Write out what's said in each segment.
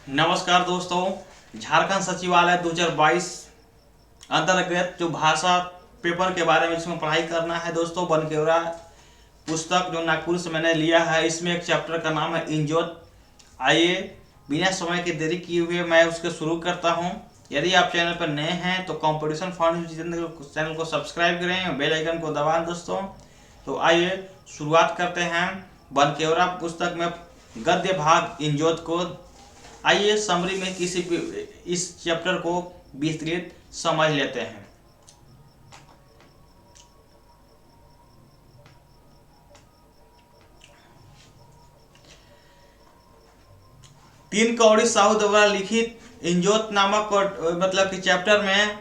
नमस्कार दोस्तों, झारखंड सचिवालय 2022 अंतर्गत जो भाषा पेपर के बारे में इसमें पढ़ाई करना है दोस्तों, बनकेवरा पुस्तक जो नागपुर से मैंने लिया है, इसमें एक चैप्टर का नाम है इंजोत। आइए बिना समय के देरी किए हुए मैं उसके शुरू करता हूं। यदि आप चैनल पर नए हैं तो कंपटीशन फाउंडेशन चैनल को सब्सक्राइब करें और बेल आइकन को दबाएं दोस्तों। तो आइए शुरुआत करते हैं बनकेवरा पुस्तक में गद्य भाग इंजोत को। आइए समरी में किसी इस चैप्टर को विस्तृत समझ लेते हैं। तीन कौड़ी साहू द्वारा लिखित इंजोत नामक मतलब कि चैप्टर में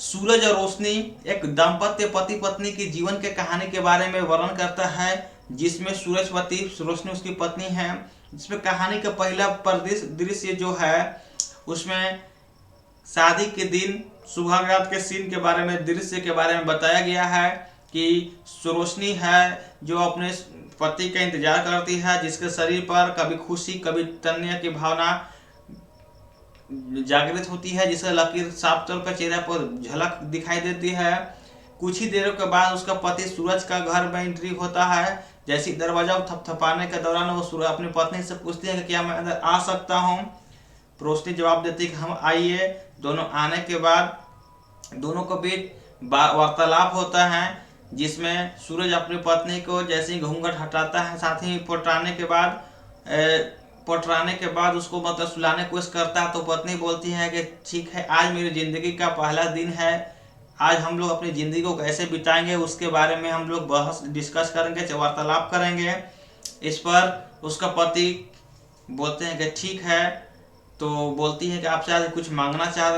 सूरज और रोशनी एक दाम्पत्य पति पत्नी की जीवन के कहानी के बारे में वर्णन करता है, जिसमें सूरजवती रोशनी उसकी पत्नी है। जिसमें कहानी का पहला दृश्य जो है उसमें शादी के दिन सुहागरात के सीन के बारे में दृश्य के बारे में बताया गया है कि रोशनी है जो अपने पति का इंतजार करती है, जिसके शरीर पर कभी खुशी कभी तन्य की भावना जागृत होती है, जिसका लकीर साफ तौर पर चेहरे पर झलक दिखाई देती है। कुछ ही देरों के बाद उसका पति सूरज का घर में एंट्री होता है। जैसे दरवाजा थपथपाने के दौरान वो सूरज अपनी पत्नी से पूछती है कि क्या मैं अंदर आ सकता हूँ। रोशनी जवाब देती है कि हम आइए। दोनों आने के बाद दोनों को बीच वार्तालाप होता है, जिसमें सूरज अपनी पत्नी को जैसे ही घूंघट हटाता है, साथ ही पोटराने के बाद उसको मतलब सुलाने की कोशिश करता है, तो पत्नी बोलती है कि ठीक है, आज मेरी ज़िंदगी का पहला दिन है, आज हम लोग अपनी ज़िंदगी को कैसे बिताएंगे उसके बारे में हम लोग बहस डिस्कस करेंगे, वार्तालाप करेंगे। इस पर उसका पति बोलते हैं कि ठीक है। तो बोलती है कि आपसे आज कुछ मांगना चाह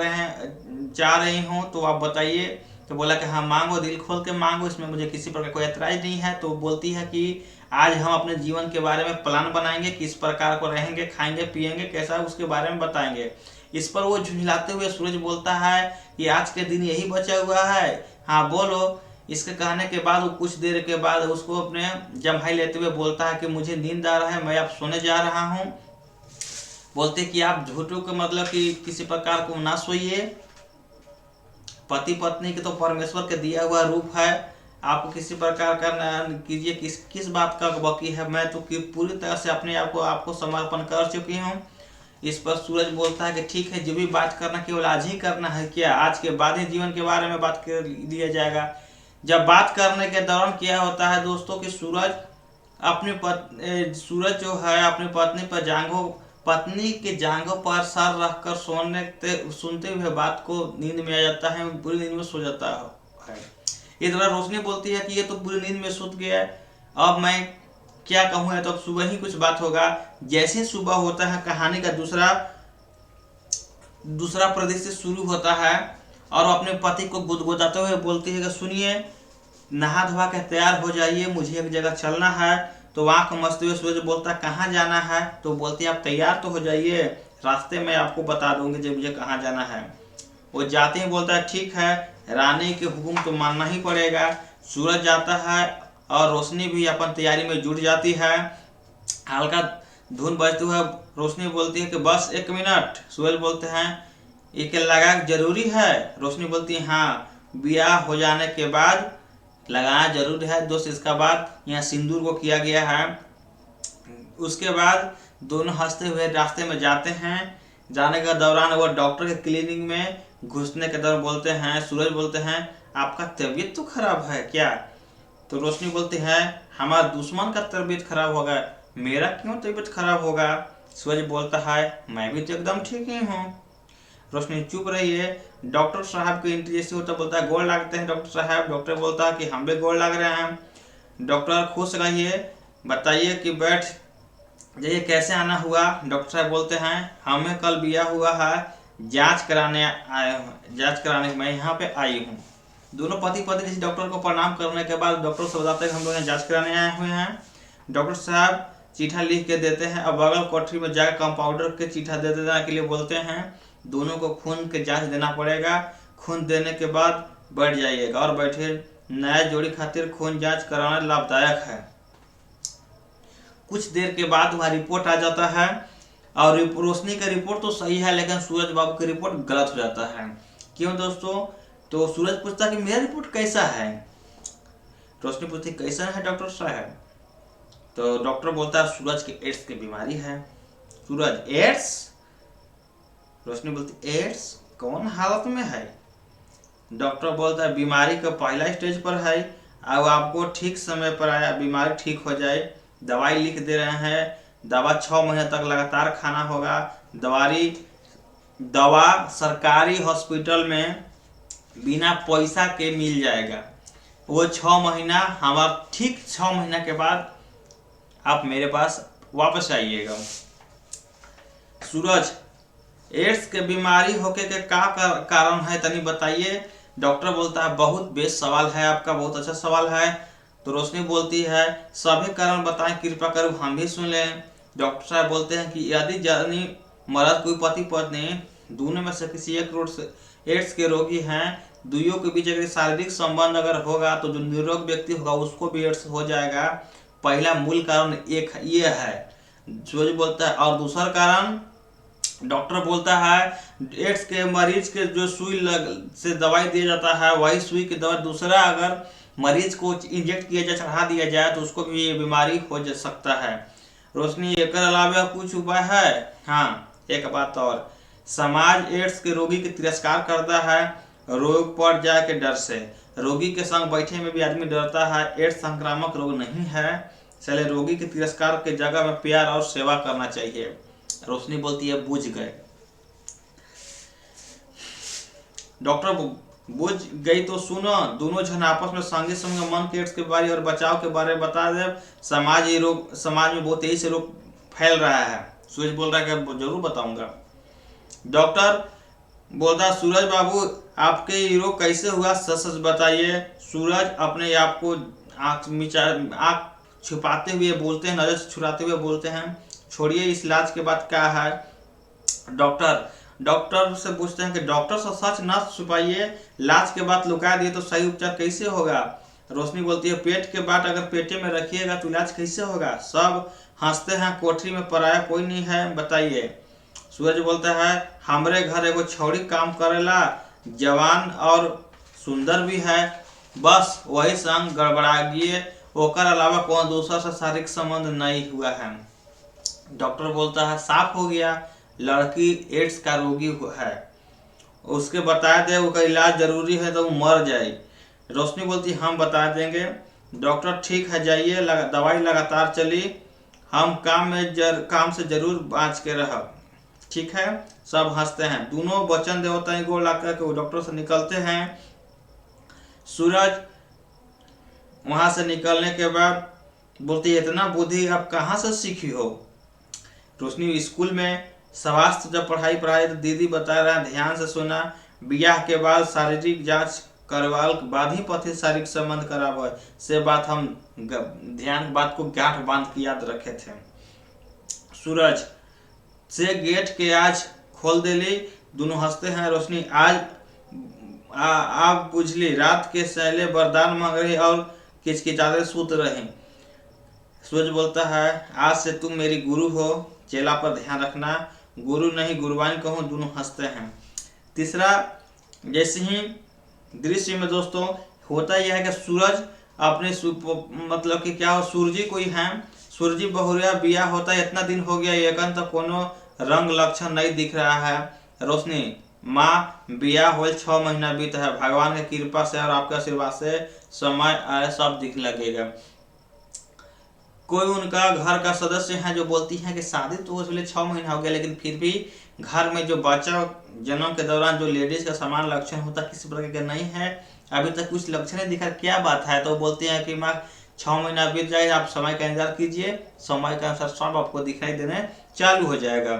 रही हूँ, तो आप बताइए। तो बोला कि हाँ मांगो, दिल खोल के मांगो, इसमें मुझे किसी प्रकार कोई ऐतराज नहीं है। तो बोलती है कि आज हम अपने जीवन के बारे में प्लान बनाएंगे, किस प्रकार को रहेंगे, खाएंगे पिएंगे कैसा, उसके बारे में बताएंगे। इस पर वो झुंझलाते हुए सूरज बोलता है कि आज के दिन यही बचा हुआ है, हाँ बोलो। इसके कहने के बाद वो कुछ देर के बाद उसको अपने जम्हाई लेते हुए बोलता है कि मुझे नींद आ रहा है, मैं अब सोने जा रहा हूँ। बोलते कि आप झूठों के मतलब कि किसी प्रकार को ना सोइए, पति पत्नी के तो परमेश्वर के दिया हुआ रूप है, आपको किसी प्रकार का न कीजिए। किस बात का बाकी है, मैं तो पूरी तरह से अपने आप को आपको समर्पण कर चुकी हूँ। इस पर सूरज बोलता है कि ठीक है, जो भी बात करना केवल आज ही करना है क्या, आज के बाद ही जीवन के बारे में बात कर लिया जाएगा। जब बात करने के दौरान क्या होता है दोस्तों कि सूरज जो है अपनी पत्नी के जांघों पर सर रखकर सुनते हुए बात को नींद में आ जाता है, पूरी नींद में सो जाता है। इधर रोशनी बोलती है कि ये तो पूरी नींद में सुत गया है, अब मैं क्या कहूँ, है तो अब सुबह ही कुछ बात होगा। जैसे सुबह होता है कहानी का दूसरा परिदृश्य शुरू होता है और अपने पति को गुदगुदाते हुए बोलती है कि सुनिए, नहा धोवा के तैयार हो जाइए, मुझे एक जगह चलना है। तो वहाँ को मस्ते हुए सूरज बोलता है कहाँ जाना है। तो बोलती है आप तैयार तो हो जाइए, रास्ते में आपको बता दूंगी जब मुझे कहाँ जाना है। वो जाते ही बोलता है ठीक है, रानी के हुक्म तो मानना ही पड़ेगा। सूरज जाता है और रोशनी भी अपन तैयारी में जुट जाती है। हल्का धुन बजते हुए रोशनी बोलती है कि बस 1 मिनट। सूरज बोलते हैं ये क्या लगा जरूरी है। रोशनी बोलती है हाँ, ब्याह हो जाने के बाद लगाना जरूर है दोस्त। इसका बाद यहाँ सिंदूर को किया गया है। उसके बाद दोनों हंसते हुए रास्ते में जाते हैं। जाने के दौरान वो डॉक्टर के क्लिनिक में घुसने के दौरान बोलते हैं, सूरज बोलते हैं आपका तबीयत तो खराब है क्या। तो रोशनी बोलती है हमारा दुश्मन का तबीयत खराब होगा, मेरा क्यों तबीयत खराब होगा। सूरज बोलता है मैं भी तो एकदम ठीक ही हूँ। रोशनी चुप रही है। डॉक्टर साहब की एंट्री जैसे होता बोलता है गोड़ लागते हैं डॉक्टर साहब। डॉक्टर बोलता है कि हम भी गोड़ लग रहे हैं। डॉक्टर खुश रहिए, बताइए कि बैठ जाइए, कैसे आना हुआ। डॉक्टर साहब बोलते हैं हमें कल ब्याह हुआ है, जांच कराने मैं यहाँ पे आई हूँ। दोनों पति पत्नी जिस डॉक्टर को प्रणाम करने के बाद डॉक्टर से बताते हैं कि हम लोग यहाँ जाँच कराने आए हुए हैं। डॉक्टर साहब चिट्ठा लिख के देते हैं और बगल कोठरी में जाकर कंपाउंडर के चिट्ठा दे देने के लिए बोलते हैं दोनों को खून के जांच देना पड़ेगा। खून देने के बाद बैठ जाइएगा और बैठे। नया जोड़ी खातिर खून जांच कराना लाभदायक है। कुछ देर के बाद वहाँ रिपोर्ट आ जाता है और रोशनी का रिपोर्ट तो सही है, लेकिन सूरज बाबू का रिपोर्ट गलत हो जाता है। क्यों दोस्तों? तो सूरज पूछता कि मेरा रिपोर्ट कैसा है। रोशनी पूछती कैसा है डॉक्टर साहब? तो डॉक्टर बोलता है सूरज के एड्स की बीमारी है। सूरज एड्स? रोशनी बोलती एड्स कौन हालत में है? डॉक्टर बोलता है बीमारी का पहला स्टेज पर है, अब आपको ठीक समय पर आया, बीमारी ठीक हो जाए, दवाई लिख दे रहे हैं, दवा 6 महीने तक लगातार खाना होगा। दवा सरकारी हॉस्पिटल में बिना पैसा के मिल जाएगा। वो 6 महीना, हमारा ठीक 6 महीना के बाद आप मेरे पास वापस आइएगा। सूरज एड्स के बीमारी होके के का कारण है तनी बताइए। डॉक्टर बोलता है बहुत बेस्ट सवाल है आपका, बहुत अच्छा सवाल है। तो रोशनी बोलती है सभी कारण बताएं कृपया कर हम भी सुन लें। डॉक्टर साहब बोलते हैं कि यदि जानी मर्द कोई पति पत्नी दोनों में से किसी एक एड्स के रोगी हैं, दोनों के बीच अगर शारीरिक संबंध अगर होगा तो जो निरोग व्यक्ति होगा उसको भी एड्स हो जाएगा। पहला मूल कारण एक ये है, जो बोलता है। और दूसरा कारण डॉक्टर बोलता है एड्स के मरीज के जो सुई से दवाई दिया जाता है, वही सुई की दवा दूसरा अगर मरीज को इंजेक्ट किया जाए, चढ़ा दिया जाए, तो उसको भी ये बीमारी हो जा सकता है। रोशनी एक अलावा कुछ उपाय है? हाँ, एक बात और, समाज एड्स के रोगी के तिरस्कार करता है रोग पड़ जाए के डर से। रोगी के संग बैठे में भी आदमी डरता है। एड्स संक्रामक रोग नहीं है, चले रोगी के तिरस्कार के जगह में प्यार और सेवा करना चाहिए। रोशनी बोलती है बुझ गए। डॉक्टर बुझ गई तो सुनो, दोनों जन आपस में संगे संगे मन के एड्स के बारे और बचाव के बारे में बता दे। समाज में बहुत तेजी से रोग फैल रहा है। सूरज बोल रहा है कि जरूर बताऊंगा। डॉक्टर बोलता सूरज बाबू आपके ये रोग कैसे हुआ, सच सच बताइए। सूरज अपने आप को आँख छुपाते हुए बोलते हैं, नजर छुड़ाते हुए बोलते हैं छोड़िए इस इलाज के बाद क्या है। डॉक्टर से पूछते हैं कि डॉक्टर से सच न छुपाइए, इलाज के बाद लुका दिए तो सही उपचार कैसे होगा। रोशनी बोलती है पेट के बाद अगर पेटे में रखिएगा तो इलाज कैसे होगा। सब हंसते हैं, कोठरी में पराया कोई नहीं है, बताइए। सूरज बोलता है हमरे घर एगो छौड़ी काम करेला, जवान और सुंदर भी है, बस वही संग गड़बड़ा गए, ओकर अलावा कौन दूसरा से शारीरिक संबंध नहीं हुआ है। डॉक्टर बोलता है साफ हो गया, लड़की एड्स का रोगी है, उसके बता दे उसका इलाज जरूरी है तो वो मर जाए। रोशनी बोलती हम बता देंगे। डॉक्टर ठीक है जाइए, दवाई लगातार चली, हम काम से जरूर बाँच के रह, ठीक है। सब हंसते हैं, दोनों वचन देवता ही गोल लाकर के डॉक्टर से निकलते हैं। सूरज वहां से निकलने के बाद बोलती है इतना बुद्धि आप कहाँ से सीखी हो। रोशनी स्कूल में स्वास्थ्य जब पढ़ाई तो दीदी बता रहा है ध्यान से सुना, ब्याह के बाद शारीरिक जांच करवाल के बाद ही पति शारीरिक संबंध करावे से बात हम बात को गांठ बांध के याद रखे थे। सूरज से गेट के आज खोल देली, दोनों हंसते हैं। रोशनी आज आप बुझली, रात के सैले वरदान मांग रही और किचकिचाते सूत रही। सूरज बोलता है आज से तुम मेरी गुरु हो, चेला पर ध्यान रखना, गुरु नहीं गुरुवानी कहूँ। दोनों हंसते हैं। तीसरा जैसे ही दृश्य में दोस्तों होता यह है कि सूरज अपने मतलब कि क्या हो, सूरजी कोई है, सूरजी बहुरिया बिया होता है, इतना दिन हो गया एकन तो कोनो रंग लक्षण नहीं दिख रहा है। रोशनी माँ बिया हो 6 महीना बीत है, भगवान की कृपा से और आपके आशीर्वाद से समय सब दिख लगेगा। कोई उनका घर का सदस्य है जो बोलती है कि शादी तो उसके 6 महीना हो गया, लेकिन फिर भी घर में जो बच्चा जन्म के दौरान जो लेडीज का समान लक्षण होता किसी प्रकार का नहीं है, अभी तक कुछ लक्षण नहीं दिखा, क्या बात है। तो बोलती है कि माँ 6 महीना बीत जाए, आप समय का इंतजार कीजिए, समय के अनुसार सब आपको दिखाई देने चालू हो जाएगा।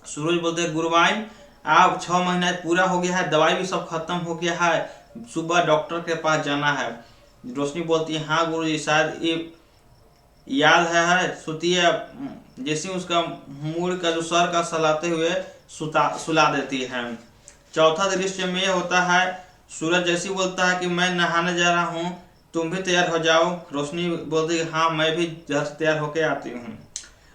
सूरज बोलते हैं गुरुवाइन आप 6 महीना पूरा हो गया है, दवाई भी सब खत्म हो गया है, सुबह डॉक्टर के पास जाना है। रोशनी बोलती है हाँ गुरु जी शायद ये याद है सुतिया, जैसे उसका मूड का जो सर का सलाते हुए सुला देती है। चौथा दृश्य में होता है सूरज जैसे बोलता है कि मैं नहाने जा रहा हूँ, तुम भी तैयार हो जाओ। रोशनी बोलती है हाँ मैं भी घर से तैयार होके आती हूँ।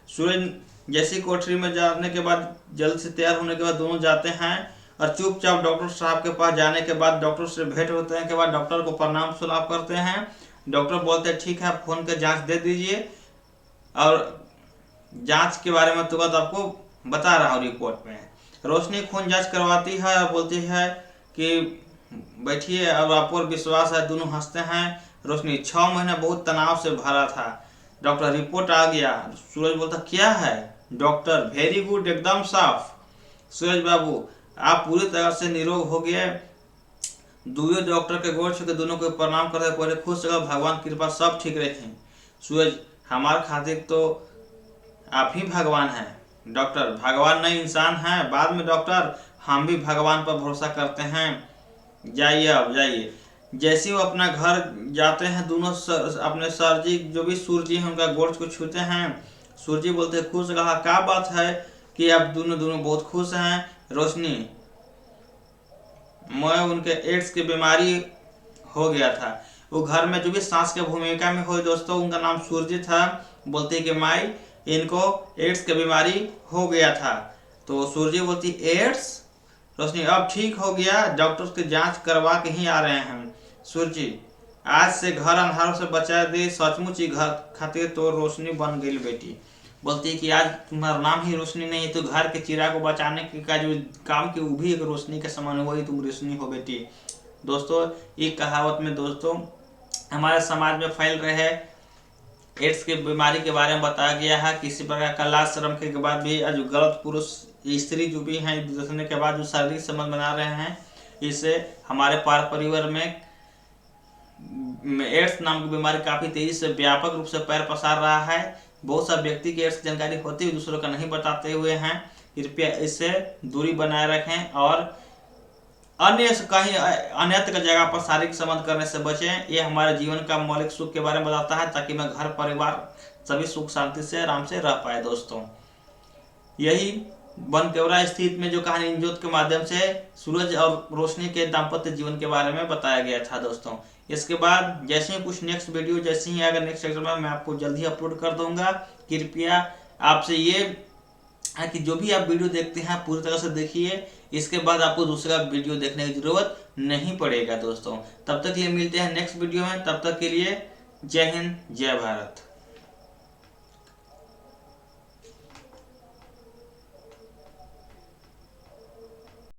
सूरज जैसी कोठरी में जाने के बाद जल्द से तैयार होने के बाद दोनों जाते हैं और चुपचाप डॉक्टर साहब के पास जाने के बाद डॉक्टर से भेंट होते हैं के बाद डॉक्टर को प्रणाम सलाम करते हैं। डॉक्टर बोलते हैं ठीक है, फोन के जांच दे दीजिए और जांच के बारे में तुरंत आपको बता रहा हूँ रिपोर्ट में। रोशनी खून जांच करवाती है और बोलती है कि बैठिए, अब आप पर विश्वास है। दोनों हंसते हैं। रोशनी 6 महीने बहुत तनाव से भरा था। डॉक्टर रिपोर्ट आ गया। सूरज बोलता क्या है? डॉक्टर वेरी गुड, एकदम साफ। सूरज बाबू आप पूरी तरह से निरोग हो गए। दोनों डॉक्टर के गोड़ छू के दोनों को प्रणाम करते पहले खुश रहो, भगवान की कृपा सब ठीक रहे। सूरज हमारे खातिर तो आप ही भगवान हैं। डॉक्टर भगवान नहीं इंसान हैं। बाद में डॉक्टर हम भी भगवान पर भरोसा करते हैं। जाइए अब जाइए। जैसे वो अपना घर जाते हैं दोनों अपने सर जी जो भी सूर्य जी हैं उनका गोड़ को छूते हैं। सूर्य जी बोलते खुश रहा, क्या बात है कि आप दोनों बहुत खुश हैं। रोशनी मैं उनके एड्स की बीमारी हो गया था। वो घर में जो भी सास के भूमिका में हो दोस्तों, उनका नाम सूर्य था। बोलती कि माई इनको एड्स की बीमारी हो गया था। तो सूर्य बोलती एड्स? रोशनी अब ठीक हो गया, डॉक्टर की जांच करवा के ही आ रहे हैं। सूर्य आज से घर अंधारों से बचा दे, सचमुच ही घर खातिर तो रोशनी बन गई बेटी। बोलती है कि आज तुम्हारा नाम ही रोशनी नहीं है, तो घर के चिराग को बचाने का जो काम की वो भी एक रोशनी के समान, वही तुम रोशनी हो बेटी। दोस्तों एक कहावत में दोस्तों हमारे समाज में फैल रहे एड्स की बीमारी के बारे में बताया गया है। किसी प्रकार का लाज शर्म के बाद भी जो गलत पुरुष स्त्री जो भी हैं देखने के बाद जो शारीरिक संबंध बना रहे हैं, इससे हमारे परिवार में एड्स नाम की बीमारी काफ़ी तेजी से व्यापक रूप से पैर पसार रहा है। बहुत सारे व्यक्ति की एड्स जानकारी होती हुई दूसरों का नहीं बताते हुए हैं। कृपया इससे दूरी बनाए रखें और अन्य कहीं अन्यत्र की जगह पर शारीरिक संबंध करने से बचें। ये हमारे जीवन का मौलिक सुख के बारे में बताता है, ताकि मैं घर परिवार सभी सुख शांति से आराम से रह पाए। दोस्तों यही बनकेवरा स्थित में जो कहानी इंजोत के माध्यम से सूरज और रोशनी के दाम्पत्य जीवन के बारे में बताया गया था। दोस्तों इसके बाद जैसे ही कुछ नेक्स्ट वीडियो जैसे ही अगर नेक्स्ट सेक्शन में मैं आपको जल्दी अपलोड कर दूंगा। कृपया आपसे ये है कि जो भी आप वीडियो देखते हैं पूरी तरह से देखिए, इसके बाद आपको दूसरा वीडियो देखने की जरूरत नहीं पड़ेगा। दोस्तों तब तक के लिए मिलते हैं नेक्स्ट वीडियो में। तब तक के लिए जय हिंद, जय भारत।